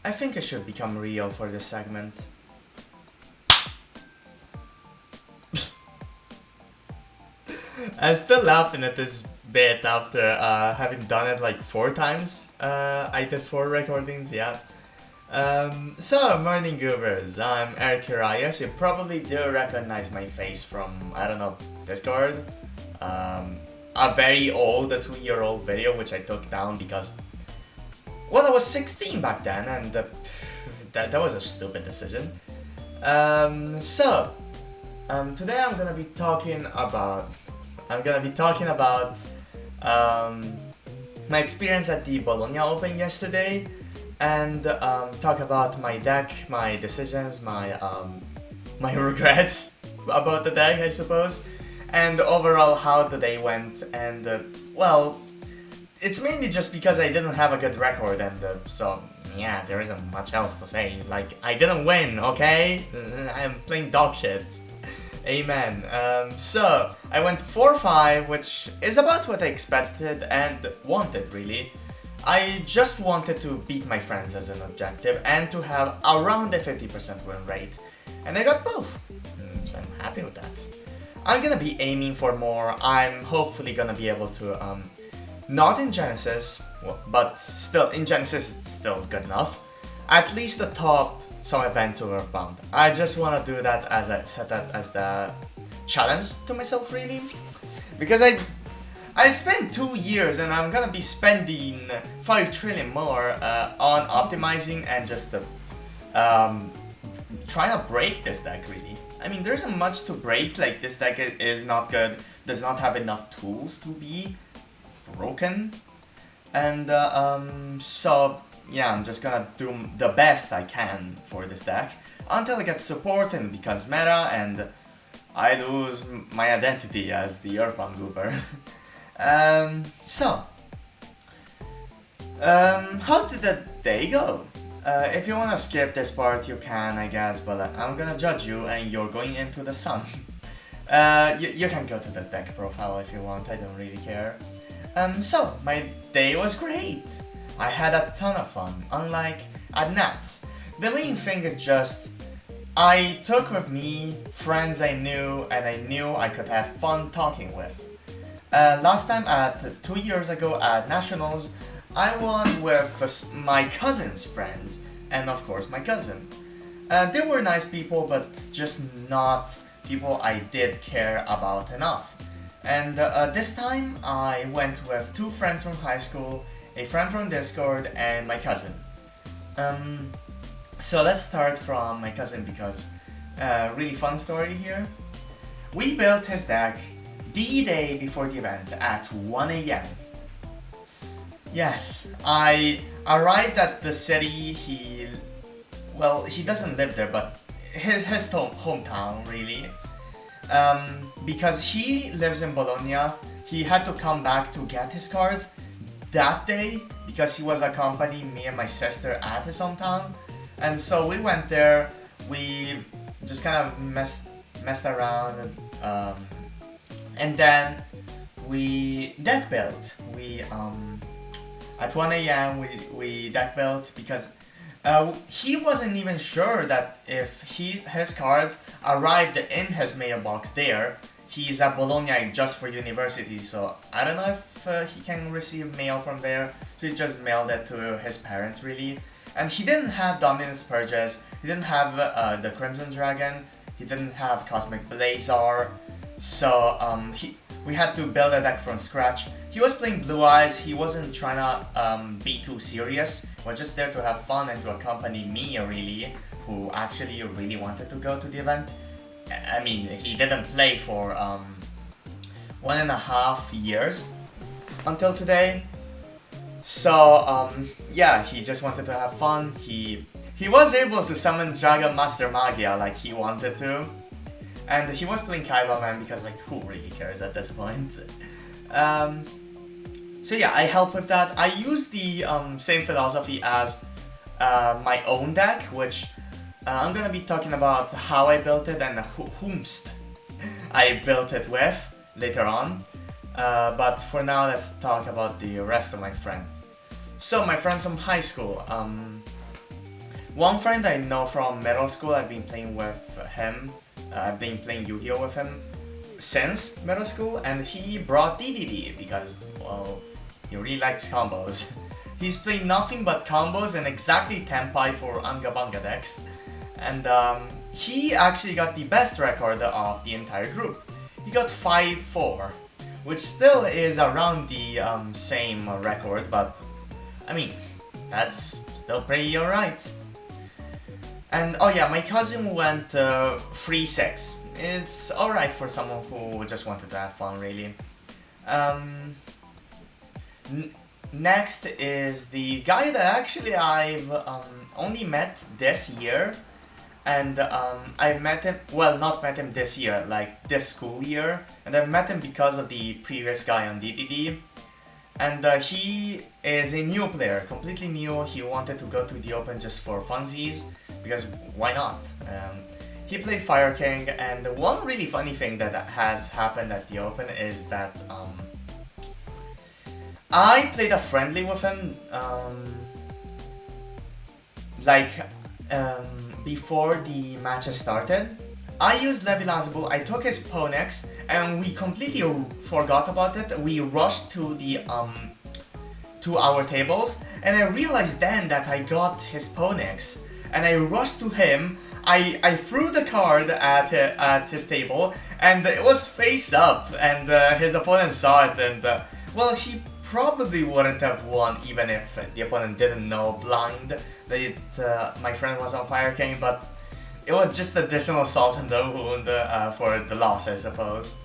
I think it should become real for this segment. I'm still laughing at this bit after having done it like 4 times. I did 4 recordings, yeah. So, morning goobers, I'm Eric Urias. You probably do recognize my face from, I don't know, Discord. A very old, a 2-year-old video which I took down because, well, I was 16 back then, and that was a stupid decision. Today I'm gonna be talking about my experience at the Bologna Open yesterday, and talk about my deck, my decisions, my regrets about the deck, I suppose, and overall how the day went. And well, it's mainly just because I didn't have a good record, and so yeah, there isn't much else to say. Like, I didn't win, okay? I'm playing dog shit. Amen. So I went 4-5, which is about what I expected and wanted, really. I just wanted to beat my friends as an objective and to have around a 50% win rate, and I got both, so I'm happy with that. I'm gonna be aiming for more. I'm hopefully gonna be able to, not in Genesis, but still, in Genesis it's still good enough, at least the top some events of Earthbound. I just want to do that as I set that as the challenge to myself, really, because I spent 2 years and I'm gonna be spending 5 trillion more on optimizing and just trying to break this deck, really. I mean, there isn't much to break. Like, this deck is not good, does not have enough tools to be broken, and so yeah, I'm just gonna do the best I can for this deck until I get support and becomes meta and I lose my identity as the Earthbound goober. How did the day go? If you wanna skip this part, you can, I guess, but I'm gonna judge you and you're going into the sun. You can go to the deck profile if you want, I don't really care. So, my day was great. I had a ton of fun, unlike at Nats. The main thing is just, I took with me friends I knew and I knew I could have fun talking with. Last time, 2 years ago at Nationals, I was with my cousin's friends, and of course my cousin. They were nice people, but just not people I did care about enough. And this time, I went with 2 friends from high school, a friend from Discord, and my cousin. So let's start from my cousin because really fun story here. We built his deck the day before the event at 1 AM. Yes, I arrived at the city. He doesn't live there, but his hometown, really. Because he lives in Bologna, he had to come back to get his cards that day because he was accompanying me and my sister at his hometown. And so we went there, we just kind of messed around, and then we deck built. We at 1 AM we deck built because he wasn't even sure that if his cards arrived in his mailbox there. He's at Bologna just for university, so I don't know if he can receive mail from there. So he just mailed it to his parents, really. And he didn't have Dominance Purges, he didn't have the Crimson Dragon, he didn't have Cosmic Blazar, so we had to build a deck from scratch. He was playing Blue Eyes, he wasn't trying to be too serious, he was just there to have fun and to accompany me, really, who actually really wanted to go to the event. I mean, he didn't play for 1.5 years until today. So yeah, he just wanted to have fun. He was able to summon Dragon Master Magia like he wanted to. And he was playing Kaiba Man because, like, who really cares at this point? So yeah, I helped with that. I used the same philosophy as my own deck, which I'm gonna be talking about how I built it and whomst I built it with later on. But for now, let's talk about the rest of my friends. So my friends from high school, One friend I know from middle school, I've been playing with him. I've been playing Yu-Gi-Oh with him since middle school, and he brought DDD because, well, he really likes combos. He's played nothing but combos and exactly Tenpai for Anga Banga decks. And he actually got the best record of the entire group. He got 5-4, which still is around the same record, but I mean, that's still pretty alright. And oh yeah, my cousin went 3-6. It's alright for someone who just wanted to have fun, really. Next is the guy that actually I've only met this year. And I met him, well, not met him this year, like this school year. And I met him because of the previous guy on DDD. And he is a new player, completely new. He wanted to go to the Open just for funsies, because why not? He played Fire King, and one really funny thing that has happened at the Open is that I played a friendly with him, before the matches started. I used Levilazable, I took his Ponex, and we completely forgot about it. We rushed to the to our tables, and I realized then that I got his Ponex, and I rushed to him. I threw the card at his table, and it was face up, and his opponent saw it, and well, he probably wouldn't have won even if the opponent didn't know blind that my friend was on Fire King, but it was just additional salt in the wound for the loss, I suppose.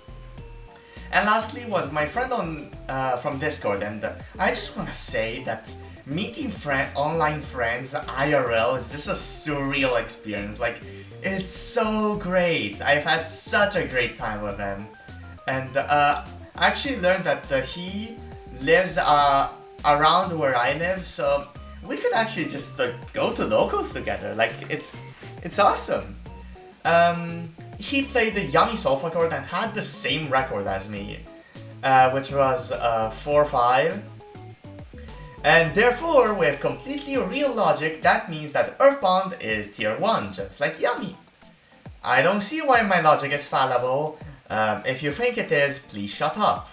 And lastly was my friend on from Discord, and I just want to say that meeting online friends IRL is just a surreal experience. Like, it's so great. I've had such a great time with him, and I actually learned that he lives around where I live, so we could actually just go to locals together. Like, it's awesome. He played the Yummy Sulfa card and had the same record as me, which was 4-5. And therefore, with completely real logic, that means that Earthbound is tier 1, just like Yummy. I don't see why my logic is fallible. If you think it is, please shut up.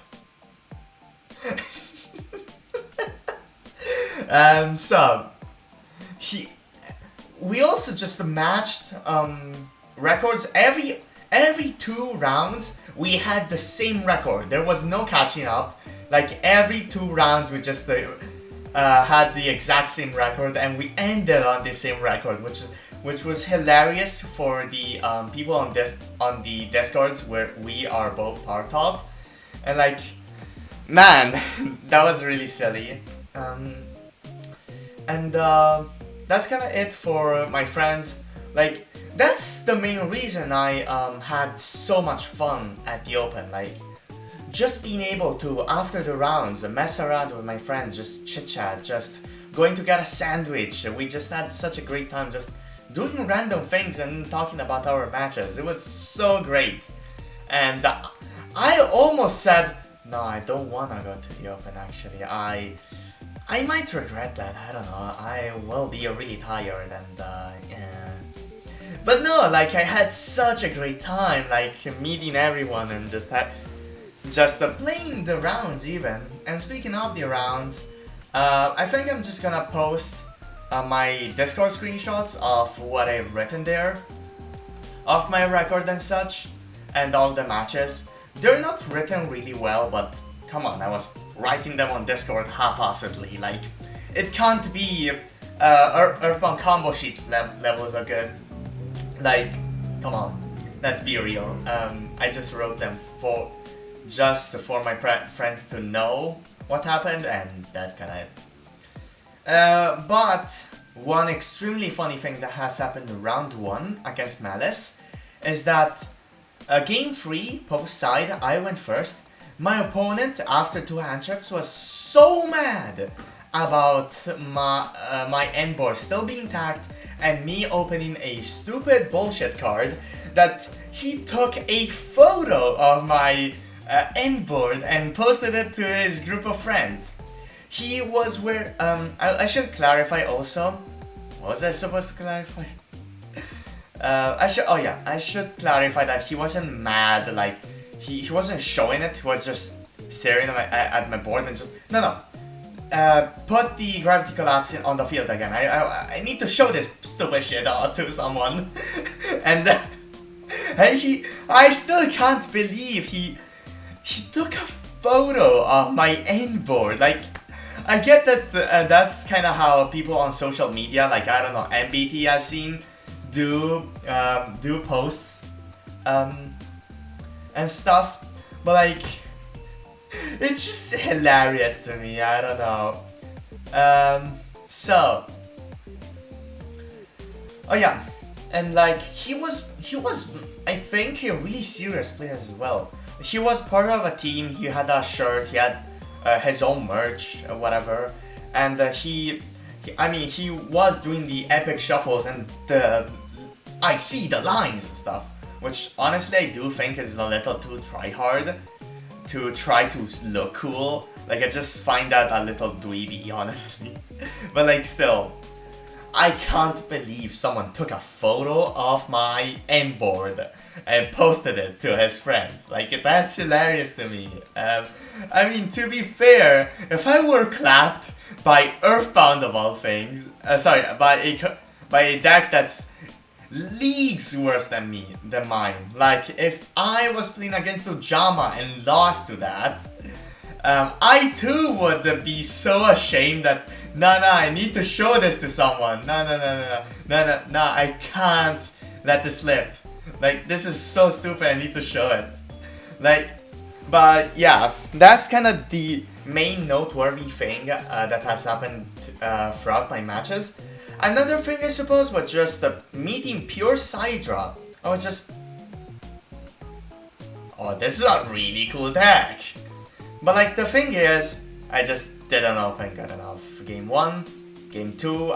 We also just matched records every 2 rounds. We had the same record. There was no catching up. Like, every 2 rounds we just had the exact same record, and we ended on the same record, which was hilarious for the people on the Discords where we are both part of. And like, man, that was really silly. That's kind of it for my friends. Like, that's the main reason I had so much fun at the Open. Like, just being able to, after the rounds, mess around with my friends, just chit-chat, just going to get a sandwich. We just had such a great time just doing random things and talking about our matches. It was so great. And I almost said, no, I don't want to go to the Open, actually. I might regret that, I don't know, I will be really tired and yeah. But no, like, I had such a great time, like, meeting everyone and just playing the rounds even. And speaking of the rounds, I think I'm just gonna post my Discord screenshots of what I've written there, of my record and such, and all the matches. They're not written really well, but come on, I was writing them on Discord half-assedly. Like, it can't be Earthbound combo sheet levels are good. Like, come on, let's be real. I just wrote them for my friends to know what happened, and that's kinda it. But one extremely funny thing that has happened in round 1 against Malice is that game 3, post side, I went first. My opponent, after 2 hand traps, was so mad about my end board still being tagged and me opening a stupid bullshit card that he took a photo of my end board and posted it to his group of friends. He was where, I should clarify also, What was I supposed to clarify? I should clarify that he wasn't mad, like, he wasn't showing it, he was just staring at my board and just, no. Put the gravity collapse on the field again. I need to show this stupid shit to someone. And I still can't believe he took a photo of my end board. Like, I get that that's kind of how people on social media, like, I don't know, MBT I've seen do posts and stuff, but like, it's just hilarious to me. I don't know. Oh yeah, and like he was I think a really serious player as well. He was part of a team. He had a shirt. He had his own merch or whatever, and he was doing the epic shuffles and I see the lines and stuff, which honestly I do think is a little too try hard to try to look cool. Like, I just find that a little dweeby, honestly. But like, still, I can't believe someone took a photo of my end board and posted it to his friends. Like, that's hilarious to me. I mean, to be fair, if I were clapped by Earthbound of all things, by a deck that's leagues worse than mine. Like, if I was playing against Ujama and lost to that, I too would be so ashamed that I need to show this to someone. I can't let this slip. Like, this is so stupid, I need to show it. Like, but yeah, that's kind of the main noteworthy thing that has happened throughout my matches. Another thing, I suppose, was just meeting pure side drop. I was just, oh, this is a really cool deck. But like, the thing is, I just didn't open good enough. Game 1, Game 2,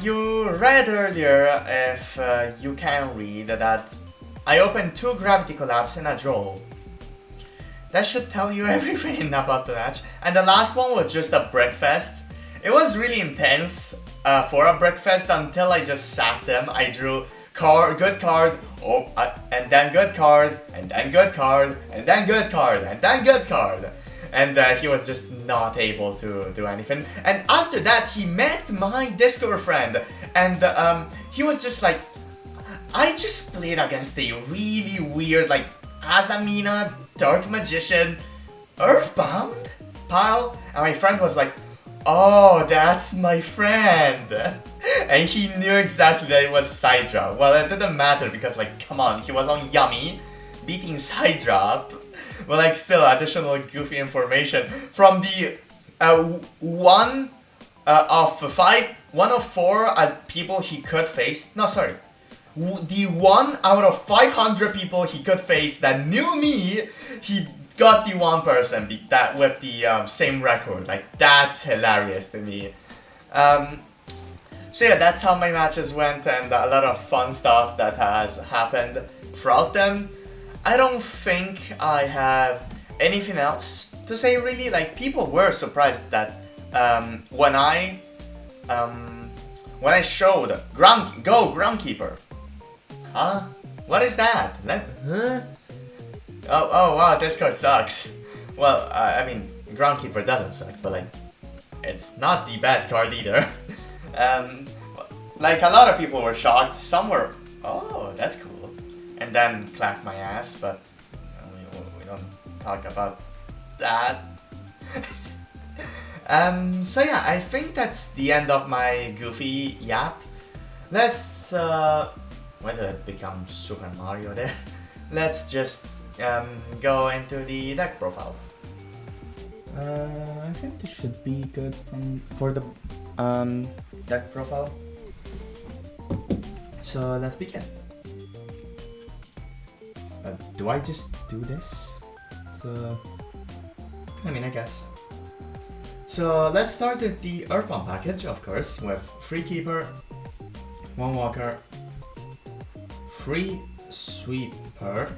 you read earlier, if you can read, that I opened 2 Gravity Collapse in a draw. That should tell you everything about the match. And the last one was just a breakfast. It was really intense for a breakfast until I just sacked them. I drew good card, and then good card, and then good card, and then good card, and then good card. And he was just not able to do anything. And after that, he met my Discord friend, and he was just like, I just played against a really weird, like, Azamina, Dark Magician, Earthbound pile, and my friend was like, oh, that's my friend. And he knew exactly that it was side drop. Well, it didn't matter because, like, come on, he was on Yummy, beating side drop. But like, still, additional goofy information from the one of 4 people he could face. No, sorry. The 1 out of 500 people he could face that knew me, he got the 1 person that with the same record. Like, that's hilarious to me. So yeah, that's how my matches went, and a lot of fun stuff that has happened throughout them. I don't think I have anything else to say, really. Like, people were surprised that when I showed Groundkeeper. Huh? What is that? Huh? Oh wow, this card sucks. Well, I mean, Groundkeeper doesn't suck, but like, it's not the best card either. Like, a lot of people were shocked. Some were, oh, that's cool, and then clapped my ass. But we don't talk about that. So yeah, I think that's the end of my goofy yap. Let's why did it become Super Mario there? Let's just go into the deck profile. I think this should be good for the deck profile. So let's begin. Do I just do this? So, I mean, I guess. So let's start with the Earthbound package, of course, with 3 Keeper, 1 Walker, 3 Sweeper,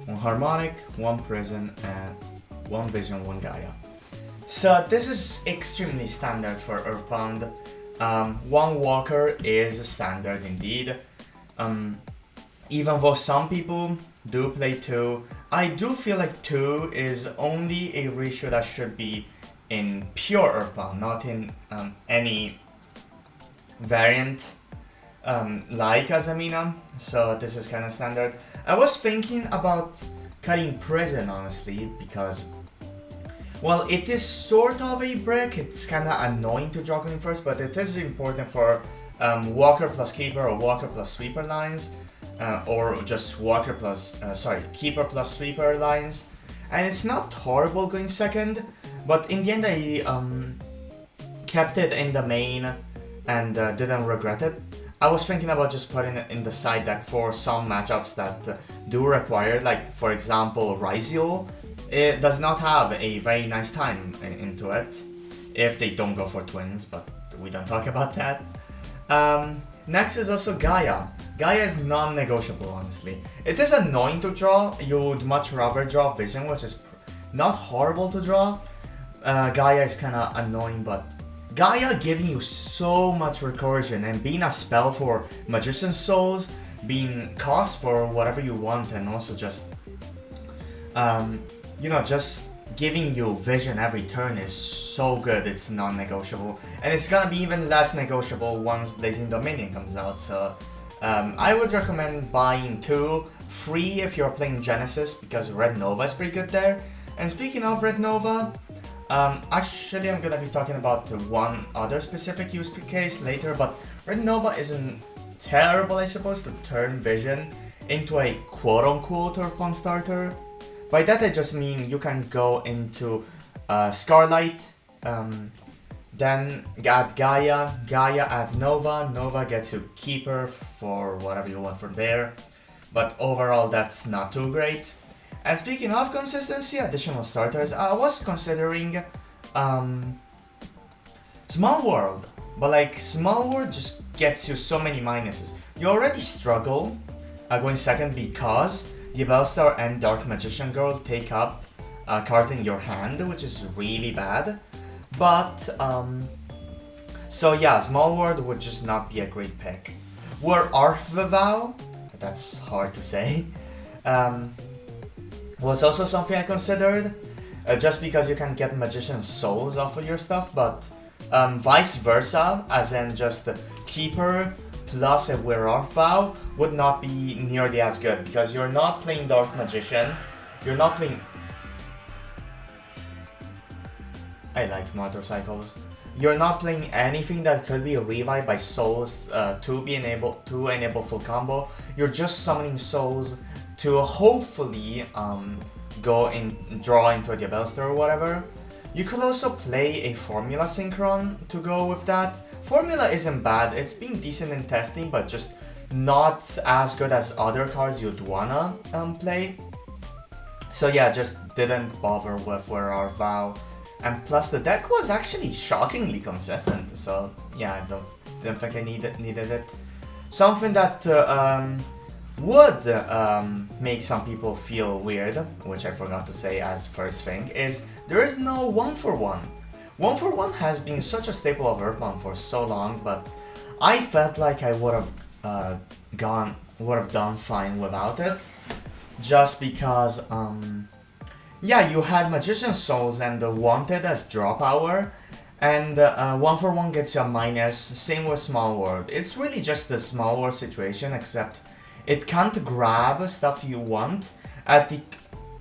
1 Harmonic, 1 Prison, and 1 Vision, 1 Gaia. So this is extremely standard for Earthbound. One walker is standard indeed. Even though some people do play 2, I do feel like 2 is only a ratio that should be in pure Earthbound, not in any variant like Azamina. So this is kind of standard. I was thinking about cutting Prison, honestly, because, well, it is sort of a brick. It's kind of annoying to draw Queen first, but it is important for Walker plus Keeper or Walker plus Sweeper lines, or just Walker plus, Keeper plus Sweeper lines. And it's not horrible going second, but in the end I kept it in the main and didn't regret it. I was thinking about just putting it in the side deck for some matchups that do require, like for example Ryziel. It does not have a very nice time into it, if they don't go for twins, but we don't talk about that. Next is also Gaia. Gaia is non-negotiable, honestly. It is annoying to draw. You would much rather draw Vision, which is not horrible to draw. Gaia is kind of annoying, but Gaia giving you so much recursion and being a spell for Magician's Souls, being cost for whatever you want, and also just, just giving you Vision every turn is so good. It's non-negotiable, and it's gonna be even less negotiable once Blazing Dominion comes out. So I would recommend buying 2, 3 if you're playing Genesis, because Red Nova is pretty good there. And speaking of Red Nova, actually I'm gonna be talking about one other specific use case later, but Red Nova isn't terrible, I suppose, to turn Vision into a quote-unquote Earthbound starter. By that I just mean you can go into Scarlight, then add Gaia, Gaia adds Nova, Nova gets you Keeper for whatever you want from there, but overall that's not too great. And speaking of consistency, additional starters, I was considering Small World, but like Small World just gets you so many minuses. You already struggle going second because the Bellstar and Dark Magician Girl take up cards in your hand, which is really bad. But so yeah, Small World would just not be a great pick. Were Vow, that's hard to say, was also something I considered, just because you can get Magician's Souls off of your stuff, but vice versa, as in just Keeper plus a Vow would not be nearly as good, because you're not playing Dark Magician, you're not playing... I like motorcycles. You're not playing anything that could be revived by souls to enable full combo. You're just summoning souls to hopefully draw into a Diabellstar or whatever. You could also play a Formula Synchron to go with that. Formula isn't bad, it's been decent in testing, but just not as good as other cards you'd wanna play. So yeah, just didn't bother with Vow. And plus the deck was actually shockingly consistent, so yeah, I don't think I needed it. Something that would make some people feel weird, which I forgot to say as first thing, is there is no 1-for-1. 1-for-1 has been such a staple of Earthbound for so long, but I felt like I would have done fine without it, just because yeah, you had Magician's Souls and Wanted as draw power, and 1-for-1 gets you a minus, same with Small World. It's really just the Small World situation, except it can't grab stuff you want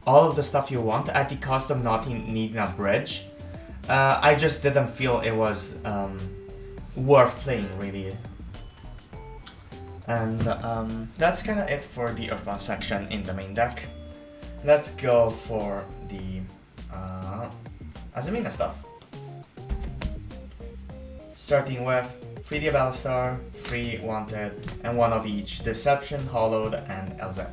all of the stuff you want at the cost of not needing a bridge. I just didn't feel it was worth playing, really. And that's kind of it for the Earthbound section in the main deck. Let's go for the Azamina stuff. Starting with 3 Diabellstar, 3 Wanted, and 1 of each Deception, Hollowed, and LZ.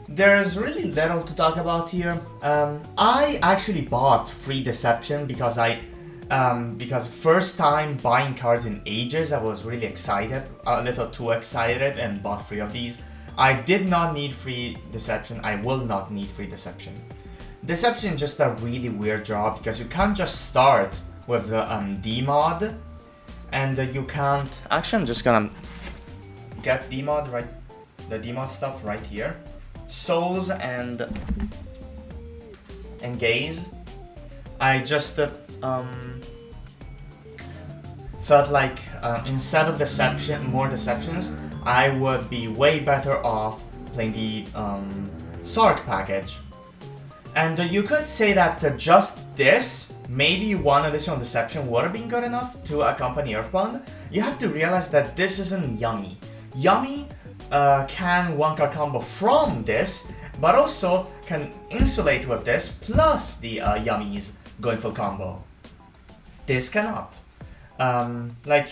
There's really little to talk about here. I actually bought 3 Deception because first time buying cards in ages, I was really excited, a little too excited, and bought 3 of these. I did not need free Deception, I will not need free Deception. Deception is just a really weird job because you can't just start with the D mod, and you can't. Actually, I'm just gonna get D mod right, the D mod stuff right here. Souls and gaze. I just felt like instead of more deceptions, I would be way better off playing the Sark package. And you could say that just this, maybe one additional deception would have been good enough to accompany Earthbound. You have to realize that this isn't Yummy. Yummy can one-card combo from this, but also can insulate with this, plus the Yummies going full combo. This cannot. Like,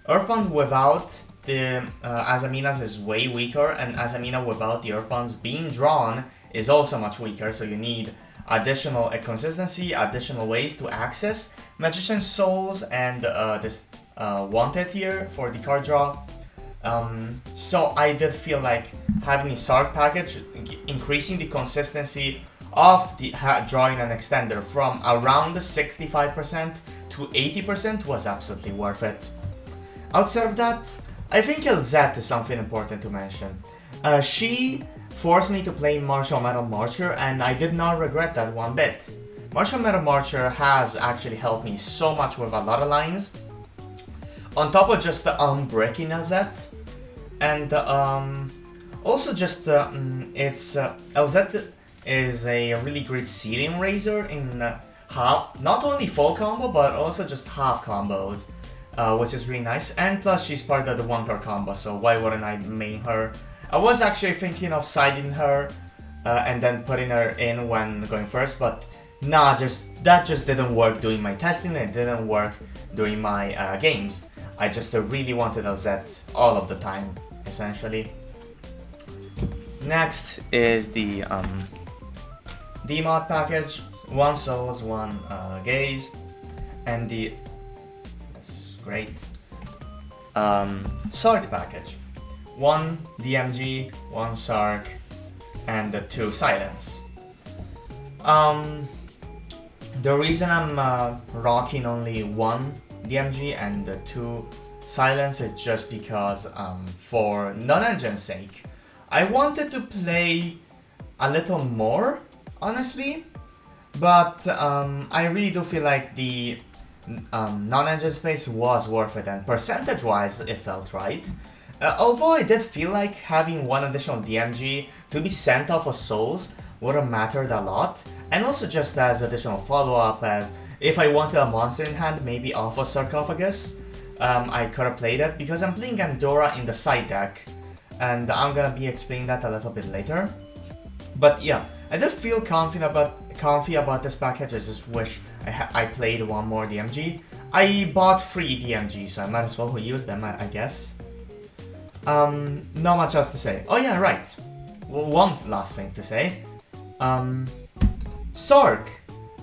Earthbound without the Azaminas is way weaker, and Azamina without the Earthbounds being drawn is also much weaker, so you need additional consistency, additional ways to access Magician's Souls and this Wanted here for the card draw. So I did feel like having a Sark package, increasing the consistency of the drawing an extender from around 65% to 80% was absolutely worth it. Outside of that, I think LZ is something important to mention. She forced me to play Martial Metal Marcher, and I did not regret that one bit. Martial Metal Marcher has actually helped me so much with a lot of lines, on top of just the unbreaking LZ, and also just it's LZ is a really great ceiling raiser in not only full combo but also just half combos, which is really nice, and plus she's part of the one-card combo, so why wouldn't I main her? I was actually thinking of siding her and then putting her in when going first, but nah, that just didn't work doing my testing, and it didn't work doing my games. I just really wanted LZ all of the time, essentially. Next is the D-Mod package, 1 Souls, 1 Gaze, and the, that's great, Sark package. 1 DMG, 1 Sark, and 2 Silence. The reason I'm rocking only 1 DMG and 2 Silence is just because for non-engine's sake, I wanted to play a little more, honestly, but I really do feel like the non-engine space was worth it, and percentage-wise it felt right. Although I did feel like having 1 additional DMG to be sent off of Souls would have mattered a lot, and also just as additional follow-up, as if I wanted a monster in hand, maybe off of Sarcophagus, I could have played it, because I'm playing Andorra in the side deck, and I'm gonna be explaining that a little bit later. But yeah, I did feel comfy about this package. I just wish I played 1 more DMG. I bought 3 DMG, so I might as well use them, I guess. Not much else to say. Oh yeah, right. Well, one last thing to say. Sark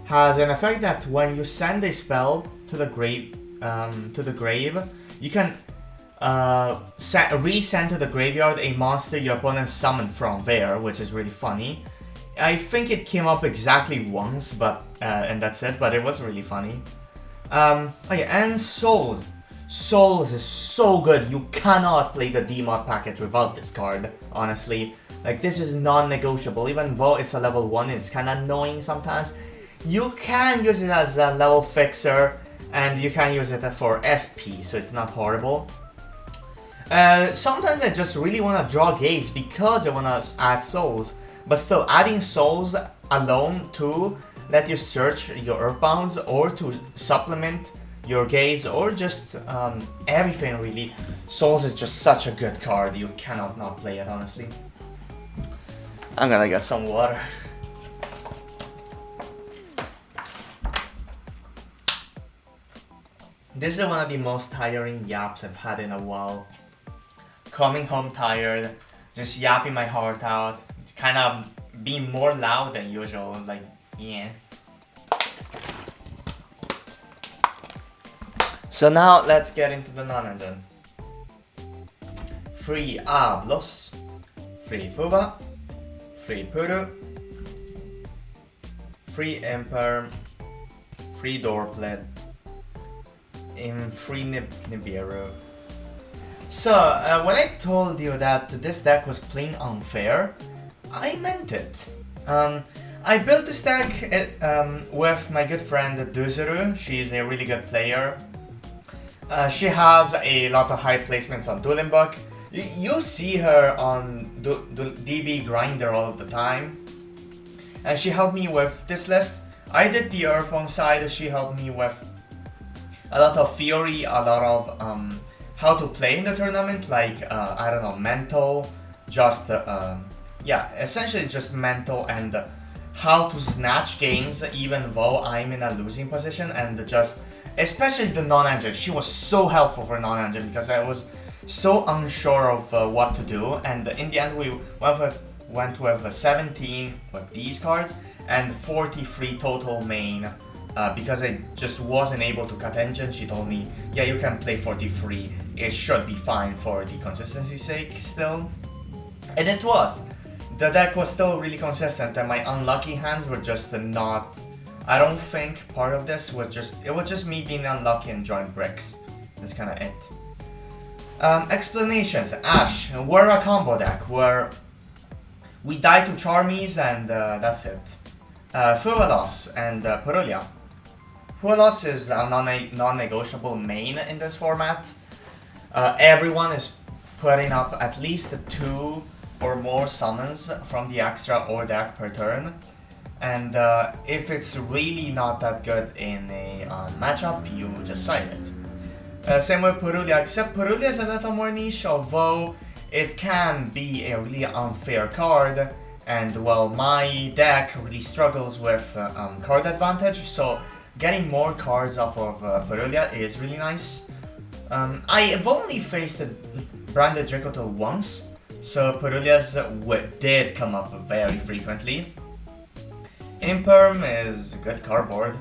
has an effect that when you send a spell to the grave, you can resend to the graveyard a monster your opponent summoned from there, which is really funny. I think it came up exactly once, but and that's it. But it was really funny. Oh yeah, and Souls. Souls is so good, you cannot play the D-Mod package without this card, honestly. Like, this is non-negotiable, even though it's a level 1, it's kinda annoying sometimes. You can use it as a level fixer, and you can use it for SP, so it's not horrible. Sometimes I just really wanna draw Gaze because I wanna add Souls, but still, adding Souls alone to let you search your Earthbounds or to supplement your Gaze, or just everything really. Souls is just such a good card, you cannot not play it, honestly. I'm gonna get some water. This is one of the most tiring yaps I've had in a while. Coming home tired, just yapping my heart out, kind of being more loud than usual, like, yeah. So now let's get into the non-engine. 3 Ablos, 3 Fuba, 3 Puru, free Imperm, free Doorplate, in free Nibiru. So, when I told you that this deck was plain unfair, I meant it. I built this deck with my good friend Duzuru. She's a really good player. She has a lot of high placements on Dueling Book. You'll see her on DB Grinder all the time. And she helped me with this list. I did the Earthbound side, she helped me with a lot of theory, a lot of how to play in the tournament, like, I don't know, mental, just, yeah, essentially just mental and how to snatch games even though I'm in a losing position, and just, especially the non-engine. She was so helpful for non-engine because I was so unsure of what to do, and in the end we went with 17 with these cards and 43 total main. Because I just wasn't able to cut engine, she told me, yeah, you can play 43, it should be fine for the consistency's sake still. And it was. The deck was still really consistent, and my unlucky hands were just not... I don't think part of this was just... It was just me being unlucky and drawing bricks. That's kinda it. Explanations. Ash. We're a combo deck where we die to Charmies and that's it. Fuelos and Perulia. Fuelos is a non-negotiable main in this format. Everyone is putting up at least 2 or more summons from the extra or deck per turn. And if it's really not that good in a matchup, you just side it. Same with Perulia, except Perulia is a little more niche, although it can be a really unfair card. And well, my deck really struggles with card advantage, so getting more cards off of Perulia is really nice. I have only faced a branded Dracotel once, so Perulia's did come up very frequently. Imperm is a good cardboard.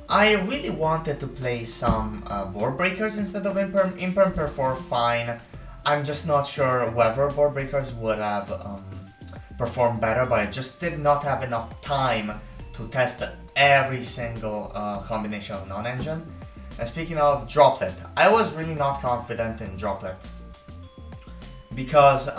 I really wanted to play some board breakers instead of Imperm. Imperm performed fine. I'm just not sure whether board breakers would have performed better, but I just did not have enough time to test every single combination of non-engine. And speaking of Droplet, I was really not confident in Droplet because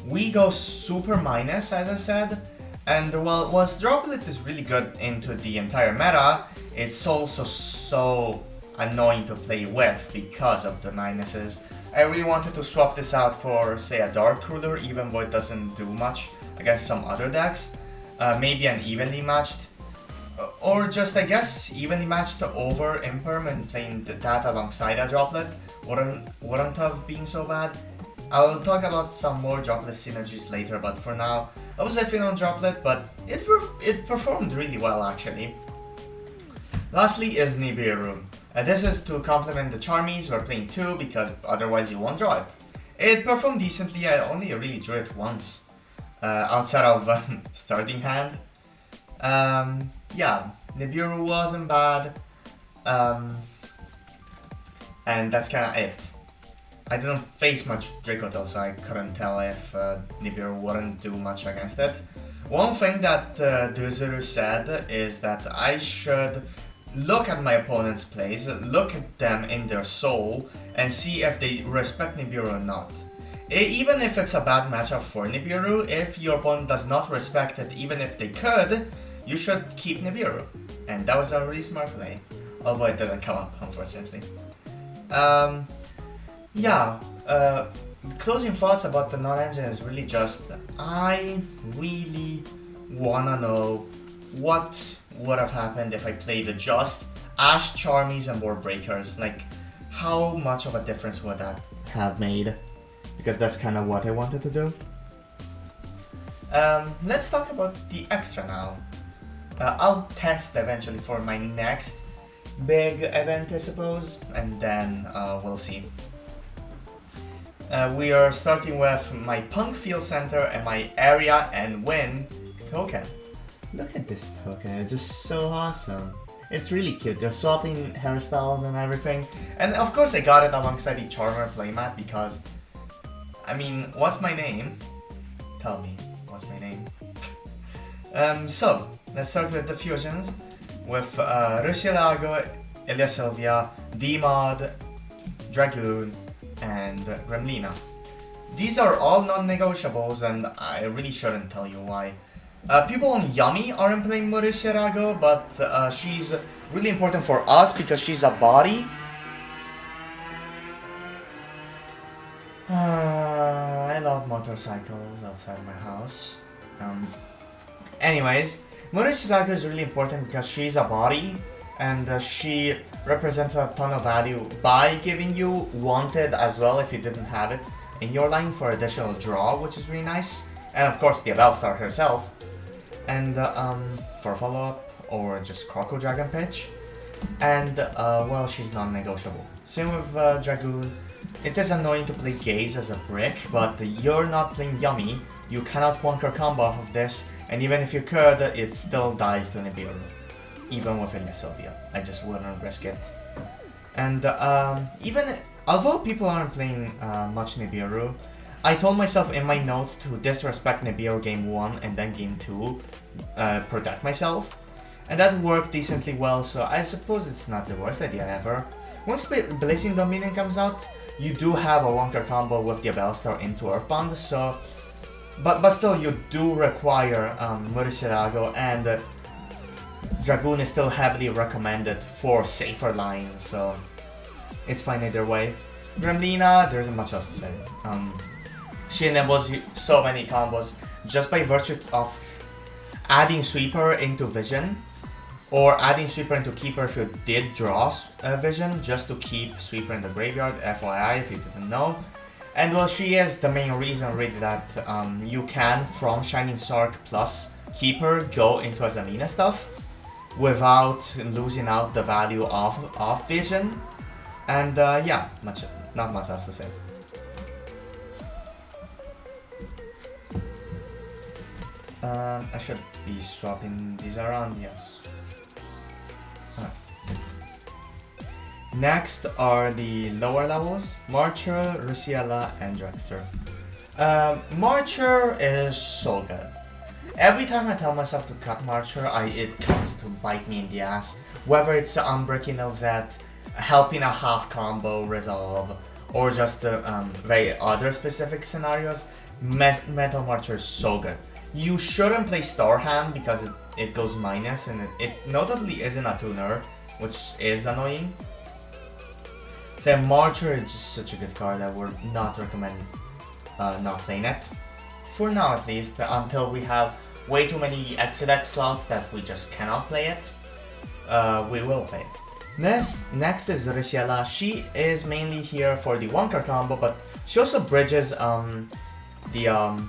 we go super minus, as I said, and whilst Droplet is really good into the entire meta, it's also so annoying to play with because of the minuses. I really wanted to swap this out for, say, a Dark Ruler, even though it doesn't do much against some other decks. Maybe an evenly matched, or just, I guess, evenly matched over Imperm and playing that alongside a Droplet wouldn't have been so bad. I'll talk about some more Droplet synergies later, but for now, I was iffy on Droplet, but it performed really well actually. Lastly is Nibiru. This is to complement the Charmies. We're playing 2 because otherwise you won't draw it. It performed decently. I only really drew it once, outside of starting hand. Yeah, Nibiru wasn't bad, and that's kind of it. I didn't face much Dracotel, so I couldn't tell if Nibiru wouldn't do much against it. One thing that Duzuru said is that I should look at my opponent's plays, look at them in their soul, and see if they respect Nibiru or not. Even if it's a bad matchup for Nibiru, if your opponent does not respect it, even if they could, you should keep Nibiru. And that was a really smart play, although it didn't come up, unfortunately. Yeah, closing thoughts about the non-engine is really just, I really wanna know what would have happened if I played just Ash, Charmies, and Board Breakers. Like, how much of a difference would that have made? Because that's kind of what I wanted to do. Let's talk about the extra now. I'll test eventually for my next big event, I suppose, and then we'll see. We are starting with my Punk Field Center and my Area and Win token. Look at this token, it's just so awesome. It's really cute, they're swapping hairstyles and everything. And of course I got it alongside the Charmer playmat because, I mean, what's my name? Tell me, what's my name? So, Let's start with the fusions with Rusilago, Elia Sylvia, D-Mod, Dragoon, and Gremlina. These are all non-negotiables, and I really shouldn't tell you why. People on Yummy aren't playing Rusilago, but she's really important for us because she's a body. I love motorcycles outside my house. Anyways, Muricielago is really important because she's a body and she represents a ton of value by giving you wanted as well if you didn't have it in your line for additional draw, which is really nice. And of course the Abelstar herself. And for follow-up or just Croco Dragon pitch. And well, she's non-negotiable. Same with Dragoon. It is annoying to play Gaze as a brick, but you're not playing Yummy. You cannot Wonker combo off of this, and even if you could, it still dies to Nibiru. Even with Elia Sylvia. I just wouldn't risk it. And although people aren't playing much Nibiru, I told myself in my notes to disrespect Nibiru game 1 and then game 2, protect myself. And that worked decently well, so I suppose it's not the worst idea ever. Once Blazing Dominion comes out, you do have a Wonker combo with the Abelstar into Earthbound, so... But still, you do require Muricielago, and Dragoon is still heavily recommended for safer lines, so... It's fine either way. Gremlina, there isn't much else to say. She enables so many combos just by virtue of adding Sweeper into Vision, or adding Sweeper into Keeper if you did draw Vision, just to keep Sweeper in the graveyard, FYI if you didn't know. And well, she is the main reason really that you can, from Shining Sark plus Keeper, go into Azamina stuff without losing out the value of Vision. And yeah, not much else to say. I should be swapping these around, yes. Next are the lower levels, Marcher, Rusiela, and Dragster. Marcher is so good. Every time I tell myself to cut Marcher, it comes to bite me in the ass. Whether it's unbreaking LZ, helping a half combo resolve, or just very other specific scenarios, Metal Marcher is so good. You shouldn't play Starham because it goes minus, and it notably isn't a tuner, which is annoying. So Marcher is just such a good card. I would not recommend not playing it. For now at least, until we have way too many Exodex slots that we just cannot play it, we will play it. Next is Rusiela. She is mainly here for the Wonker combo, but she also bridges the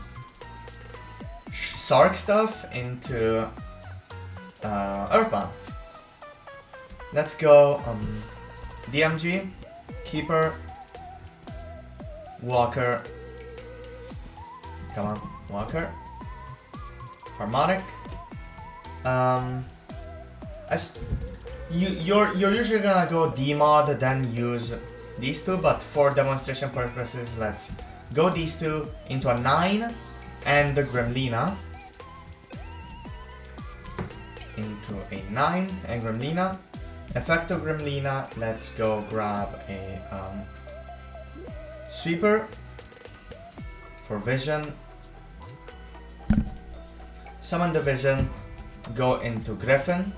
Sark stuff into Earthbound. Let's go DMG, Keeper, Walker, come on, Walker, Harmonic. You're usually gonna go D-Mod, then use these two, but for demonstration purposes, let's go these two into a 9 and the Gremlina into a 9 and Gremlina. Effect of Gremlina, let's go grab a Sweeper for Vision, summon the Vision, go into Griffin.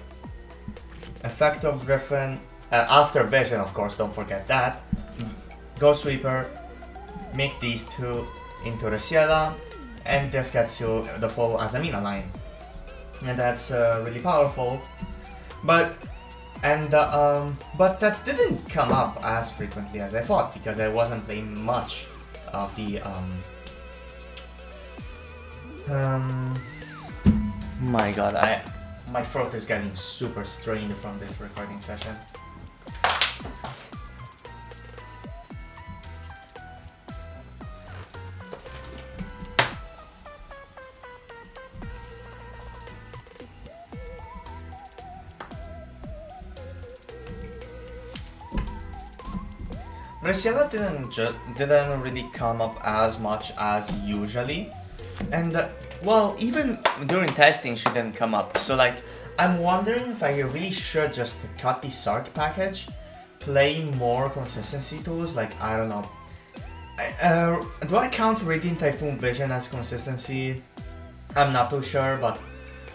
Effect of Griffin, after Vision of course, don't forget that. Go Sweeper, make these two into Rusiela, and this gets you the full Azamina line. And that's really powerful. But that didn't come up as frequently as I thought, because I wasn't playing much of the my god, my throat is getting super strained from this recording session. Rusiela didn't really come up as much as usually, and Well, even during testing, she didn't come up. So like, I'm wondering if I really should just cut the Sark package, play more consistency tools. Like, I don't know. Do I count Radiant Typhoon Vision as consistency? I'm not too sure, but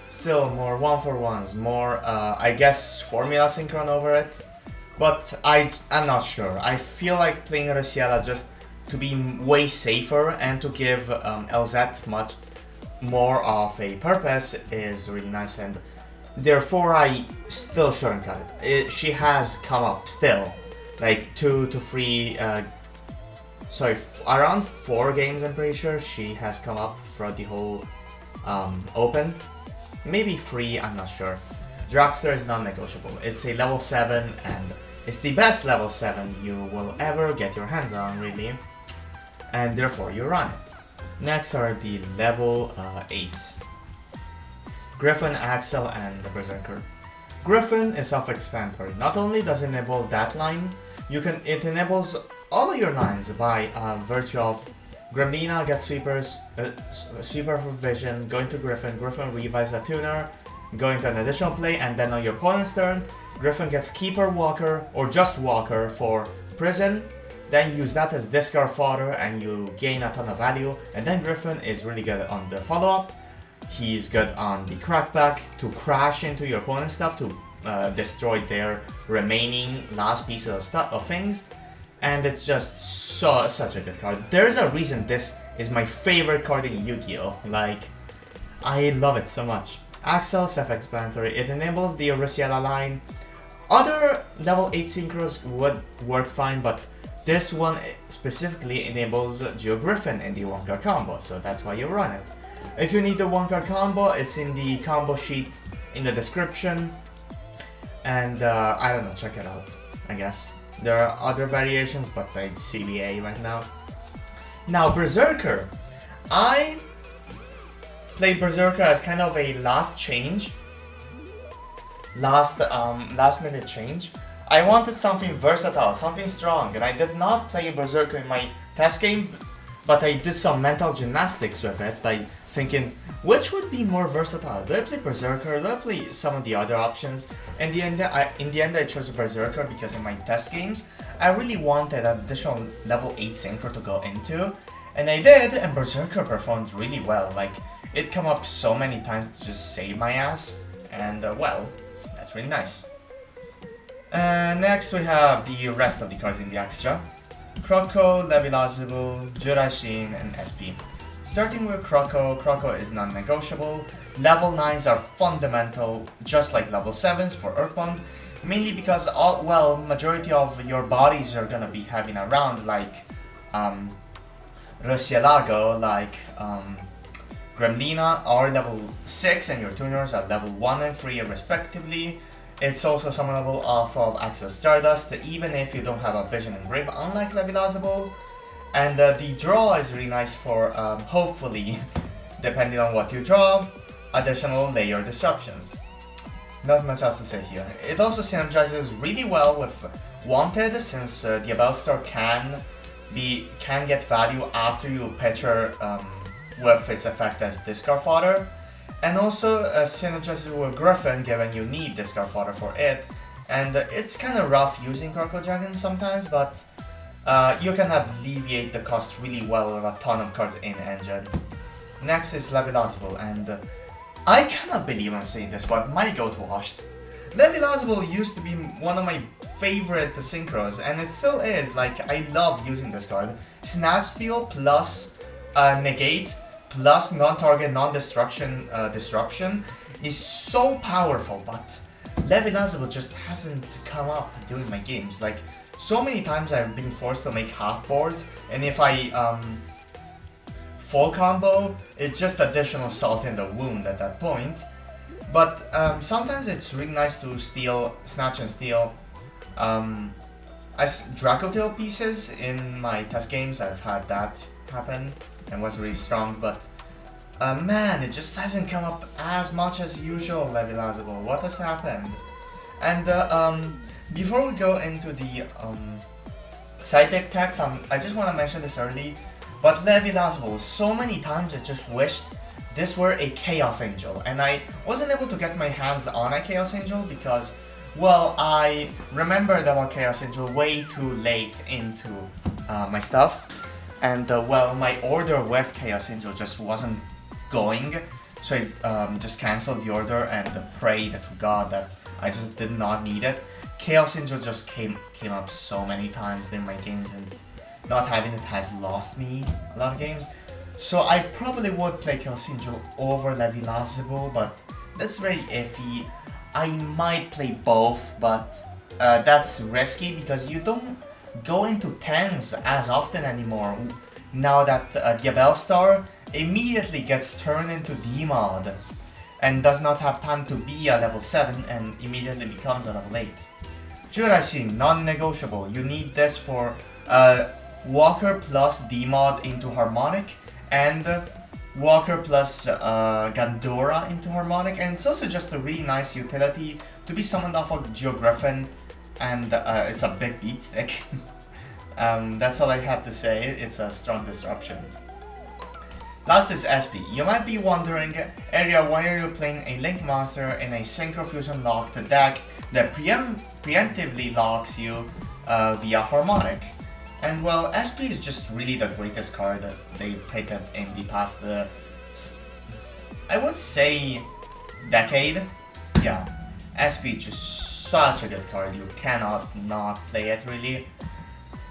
still more 1-for-1s, more I guess Formula Synchron over it. But I'm not sure. I feel like playing Rusiela just to be way safer and to give LZ much more of a purpose is really nice, and therefore I still shouldn't cut it. She has come up still, like 2 to 3, around 4 games I'm pretty sure she has come up throughout the whole Open. Maybe 3, I'm not sure. Dragster is non-negotiable. It's a level 7 and it's the best level 7 you will ever get your hands on, really. And therefore you run it. Next are the level 8s. Griffin, Axel, and the Berserker. Griffin is self-explanatory. Not only does it enable that line, it enables all of your lines by virtue of Gremlina gets sweepers, sweeper for vision, going to Griffin, Griffin revives a tuner, going to an additional play, and then on your opponent's turn, Griffin gets Keeper Walker, or just Walker for prison, then use that as discard fodder and you gain a ton of value, and then Griffin is really good on the follow-up. He's good on the crackback to crash into your opponent's stuff to destroy their remaining last pieces of things, and it's just such a good card. There's a reason this is my favorite card in Yu-Gi-Oh! Like, I love it so much. Axel, self-explanatory. It enables the Rusiela line. Other level 8 synchros would work fine, but this one specifically enables Geo Griffin in the 1-card combo, so that's why you run it. If you need the 1-card combo, it's in the combo sheet in the description. And I don't know, check it out, I guess. There are other variations, but like CBA right now. Now, Berserker. I played Berserker as kind of a last minute change. I wanted something versatile, something strong, and I did not play Berserker in my test game, but I did some mental gymnastics with it by thinking, which would be more versatile? Do I play Berserker? Do I play some of the other options? In the end, I chose Berserker because in my test games, I really wanted an additional level 8 synchro to go into, and I did, and Berserker performed really well. Like, it came up so many times to just save my ass, and well, that's really nice. Next we have the rest of the cards in the extra. Kroko, Levilazable, Jurashin, and SP. Starting with Kroko, Kroko is non-negotiable. Level 9s are fundamental, just like level 7s for Earthbound, mainly because majority of your bodies are gonna be having around like Rusielago, like Gremlina are level 6 and your tuners are level 1 and 3 respectively. It's also summonable off of Axel Stardust, even if you don't have a Vision Engrave, unlike Levilazable. And the draw is really nice for, hopefully, depending on what you draw, additional layer disruptions. Not much else to say here. It also synergizes really well with Wanted, since the Abelstar can get value after you pitch her with its effect as discard fodder. And also synergizes with Griffin, given you need discard fodder for it. And it's kind of rough using Kroko Dragon sometimes, but you can alleviate the cost really well with a ton of cards in engine. Next is Levilazable, and I cannot believe I'm saying this, but my go-to washed. Levilazable used to be one of my favorite synchros, and it still is. Like, I love using this card. Snatch Steal plus negate plus non-target, non-destruction disruption is so powerful, but Levilazable just hasn't come up during my games. Like, so many times I've been forced to make half boards, and if I full combo, it's just additional salt in the wound at that point. But sometimes it's really nice to snatch and steal as Dracotail pieces. In my test games, I've had that happen and was really strong, but man, it just hasn't come up as much as usual, Levilazable. What has happened? And before we go into the side deck tags, I just want to mention this early, but Levilazable, so many times I just wished this were a Chaos Angel, and I wasn't able to get my hands on a Chaos Angel because, well, I remembered about Chaos Angel way too late into my stuff, and well, my order with Chaos Angel just wasn't going, so I just cancelled the order and prayed to God that I just did not need it. Chaos Angel just came up so many times during my games, and not having it has lost me a lot of games. So I probably would play Chaos Angel over Levilasable, but that's very iffy. I might play both, but that's risky because you don't go into 10s as often anymore. Now that Diabell Star immediately gets turned into D-Mod and does not have time to be a level 7 and immediately becomes a level 8. Jurassic, non-negotiable. You need this for Walker plus D-Mod into Harmonic and Walker plus Gandora into Harmonic, and it's also just a really nice utility to be summoned off of Geogriffin, and it's a big beat stick. That's all I have to say, it's a strong disruption. Last is SP. You might be wondering, Area, why are you playing a Link monster in a Synchro Fusion locked deck that preemptively locks you via Harmonic? And well, SP is just really the greatest card that they printed in the past, I would say, decade. Yeah, SP is just such a good card, you cannot not play it really.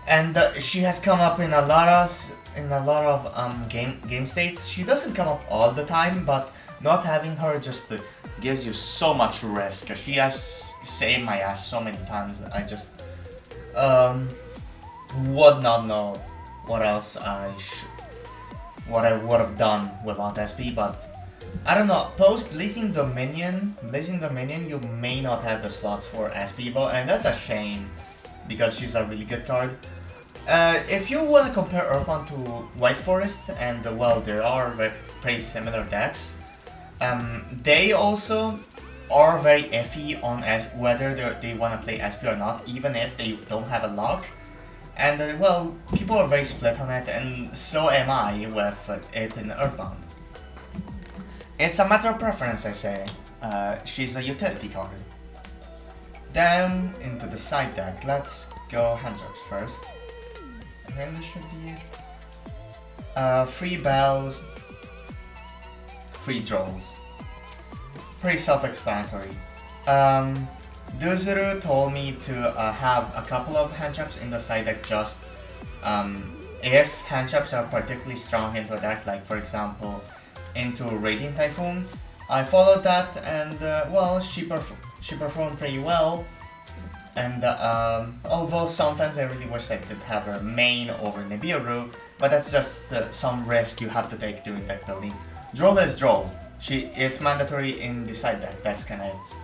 And she has come up in a lot of game states. She doesn't come up all the time, but not having her just gives you so much risk. She has saved my ass so many times. I just would not know what else what I would have done without SP, but I don't know. Post Blazing Dominion, you may not have the slots for SP though, and that's a shame because she's a really good card. If you want to compare Earthbound to White Forest, and well, there are pretty similar decks, they also are very iffy on whether they want to play SP or not, even if they don't have a lock. And well, people are very split on it, and so am I with it in Earthbound. It's a matter of preference, I say. She's a utility card. Then into the side deck, let's go hand-drops first. And this should be it. 3 bells, 3 draws. Pretty self-explanatory. Duzuru told me to have a couple of hand-traps in the side deck just if hand-traps are particularly strong into a deck, like for example into Radiant Typhoon. I followed that, and well, she performed pretty well. And although sometimes I really wish I could have her main over Nibiru, but that's just some risk you have to take during deck building. Droll is Droll. It's mandatory in the side deck, that's kinda it.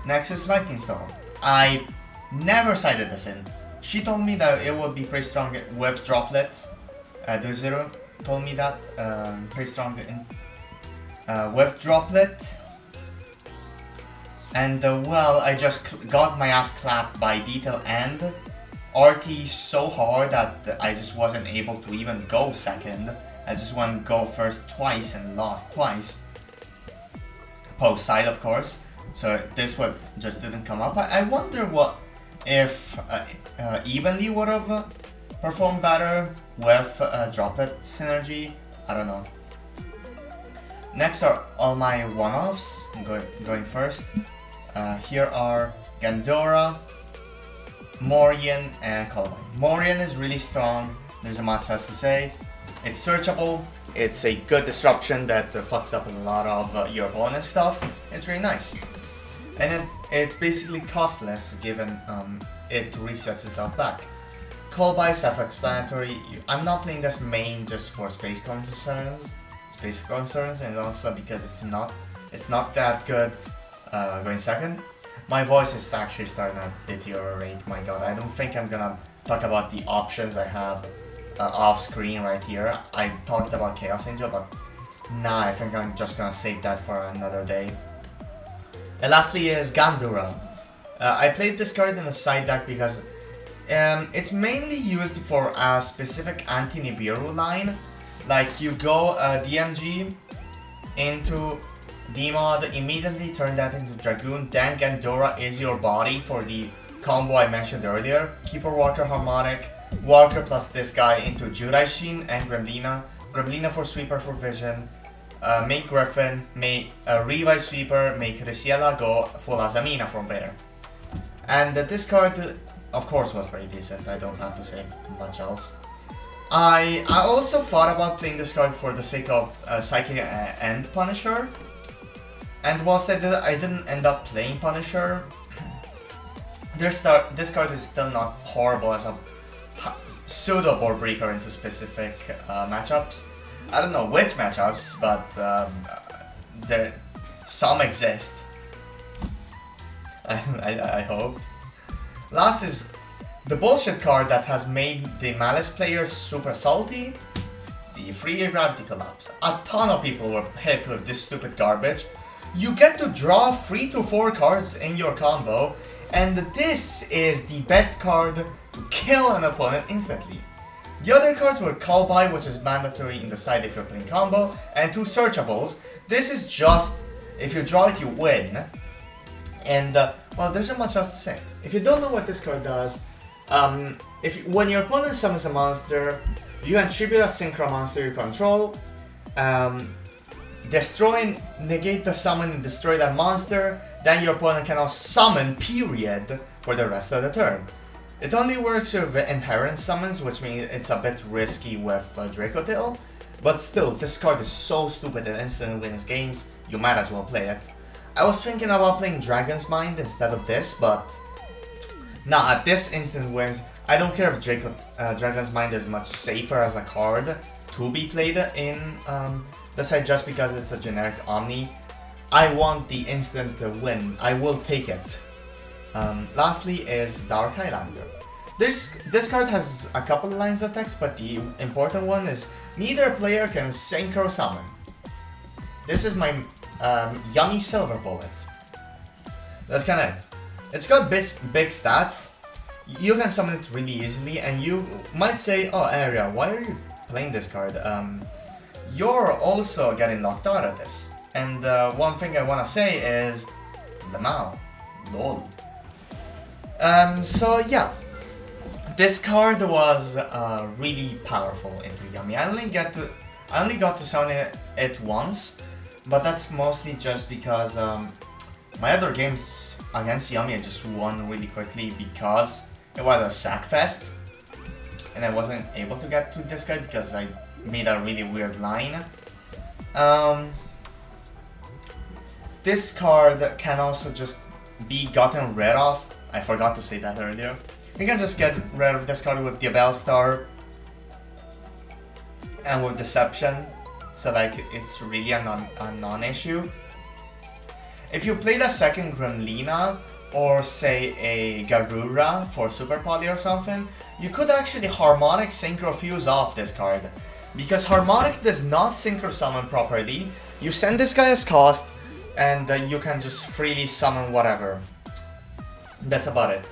Next is Lightning Storm. I've never sided this in. She told me that it would be pretty strong with Droplet. Duzuru told me that, pretty strong with Droplet. And well, I just got my ass clapped by Detail and RT so hard that I just wasn't able to even go second. I just went go first twice and lost twice. Post side, of course. So this one just didn't come up. I wonder what if Evenly would have performed better with Droplet synergy. I don't know. Next are all my one-offs. I'm going first. Here are Gandora, Morian, and Columbine. Morian is really strong, there's a much else to say. It's searchable, it's a good disruption that fucks up a lot of your opponent's stuff. It's really nice. And then it's basically costless given it resets itself back. Columbine is self-explanatory. I'm not playing this main just for space concerns, and also because it's not that good. Going second. My voice is actually starting to deteriorate, my god. I don't think I'm gonna talk about the options I have off screen right here. I talked about Chaos Angel, but nah, I think I'm just gonna save that for another day. And lastly is Gandura. I played this card in a side deck because it's mainly used for a specific anti-Nibiru line, Like you go DMG into D-Mod, immediately turn that into Dragoon, then Gandora is your body for the combo I mentioned earlier. Keeper Walker Harmonic, Walker plus this guy into Juraishin and Gremlina. Gremlina for Sweeper for Vision. Make Griffin, make Revive Sweeper, make Risiela go full Azamina from there. And this card, of course, was very decent. I don't have to say much else. I also thought about playing this card for the sake of Psychic and Punisher. And whilst I didn't end up playing Punisher, this card is still not horrible as a pseudo board breaker into specific matchups. I don't know which matchups, but some exist. I hope. Last is the bullshit card that has made the Malice players super salty. The free Gravity Collapse. A ton of people were hit with this stupid garbage. You get to draw 3 to 4 cards in your combo, and this is the best card to kill an opponent instantly. The other cards were Call By, which is mandatory in the side if you're playing combo, and 2 searchables. This is just, if you draw it, you win. And, well, there's not much else to say. If you don't know what this card does, when your opponent summons a monster, you attribute a Synchro monster you control, destroy, negate the summon and destroy that monster, then your opponent cannot summon, period, for the rest of the turn. It only works with inherent summons, which means it's a bit risky with Dracotail, but still, this card is so stupid and instantly wins games, you might as well play it. I was thinking about playing Dragon's Mind instead of this, but nah, at this instant wins. I don't care if Dragon's Mind is much safer as a card to be played in the side just because it's a generic Omni. I want the instant win. I will take it. Lastly is Dark Highlander. This card has a couple of lines of text, but the important one is neither player can Synchro Summon. This is my yummy Silver Bullet. That's kinda it. It's got big stats. You can summon it really easily, and you might say, oh Area, why are you playing this card? You're also getting knocked out of this. And one thing I wanna say is Lamau. LOL. So yeah. This card was really powerful into Yummy. I only got to summon it once, but that's mostly just because my other games against Yummy I just won really quickly because it was a sack fest, and I wasn't able to get to this guy because I made a really weird line. This card can also just be gotten rid of. I forgot to say that earlier. You can just get rid of this card with the Bellstar and with Deception, so like it's really a non-issue. If you play the second Gremlina or say a Garura for Super Poly or something, you could actually Harmonic Synchro Fuse off this card. Because Harmonic does not Synchro Summon properly, you send this guy as cost and you can just freely summon whatever. That's about it.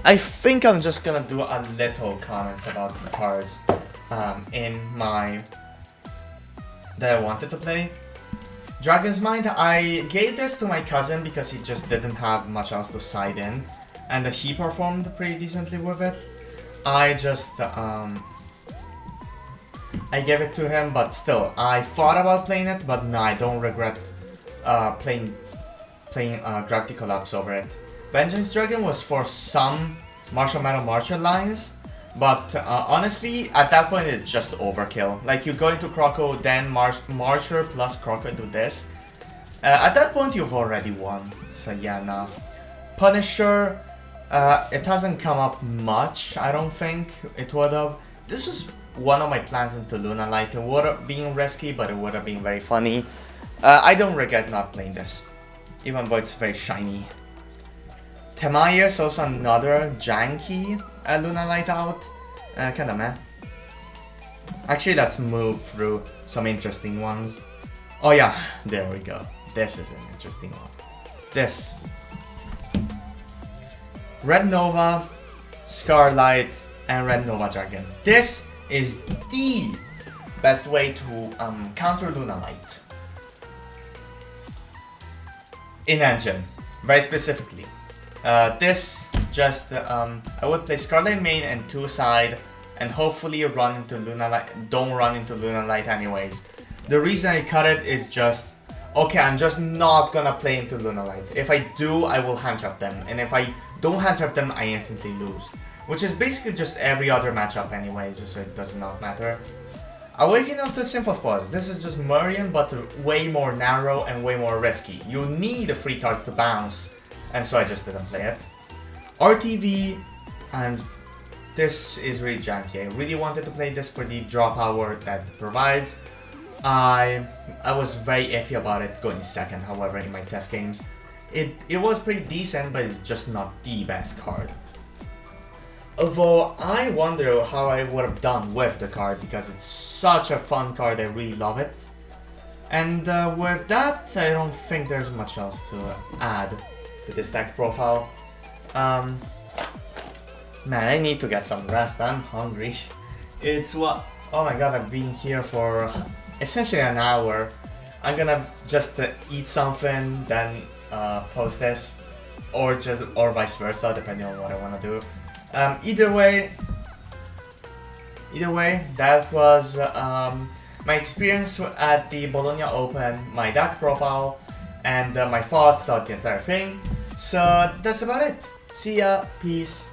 I think I'm just gonna do a little comments about the cards that I wanted to play. Dragon's Mind, I gave this to my cousin because he just didn't have much else to side in, and he performed pretty decently with it. I just I gave it to him, but still, I thought about playing it, but no, I don't regret playing Gravity Collapse over it. Vengeance Dragon was for some Martial Metal Marcher lines, but honestly, at that point it's just overkill. Like you go into Croco, then Marcher plus Croco into this. At that point you've already won, so yeah, nah. Punisher, it hasn't come up much, I don't think it would have. This was one of my plans into Luna Light. It would have been risky, but it would have been very funny. I don't regret not playing this, even though it's very shiny. Temaya is also another janky Luna Light out. Kinda meh. Actually, let's move through some interesting ones. Oh yeah, there we go. This is an interesting one. This. Red Nova, Scarlight, and Red Nova Dragon. This is the best way to counter Luna Light. In engine, very specifically. I would play Scarlet main and 2 side, and hopefully run into Luna Light. Don't run into Luna Light anyways. The reason I cut it is just, okay, I'm just not gonna play into Luna Light. If I do, I will hand trap them, and if I don't hand trap them, I instantly lose. Which is basically just every other matchup anyways, so it does not matter. Awakening onto Sinful Spores. This is just Murian, but way more narrow and way more risky. You need a free card to bounce, and so I just didn't play it. RTV, and this is really janky. I really wanted to play this for the draw power that it provides. I was very iffy about it going second, however, in my test games. It was pretty decent, but it's just not the best card. Although I wonder how I would have done with the card, because it's such a fun card, I really love it. And with that, I don't think there's much else to add to this deck profile. Man, I need to get some rest, I'm hungry. It's what? Oh my god, I've been here for essentially an hour. I'm gonna just eat something, then post this, or vice versa, depending on what I want to do. Either way, that was my experience at the Bologna Open, my deck profile, and my thoughts on the entire thing. So that's about it. See ya, peace.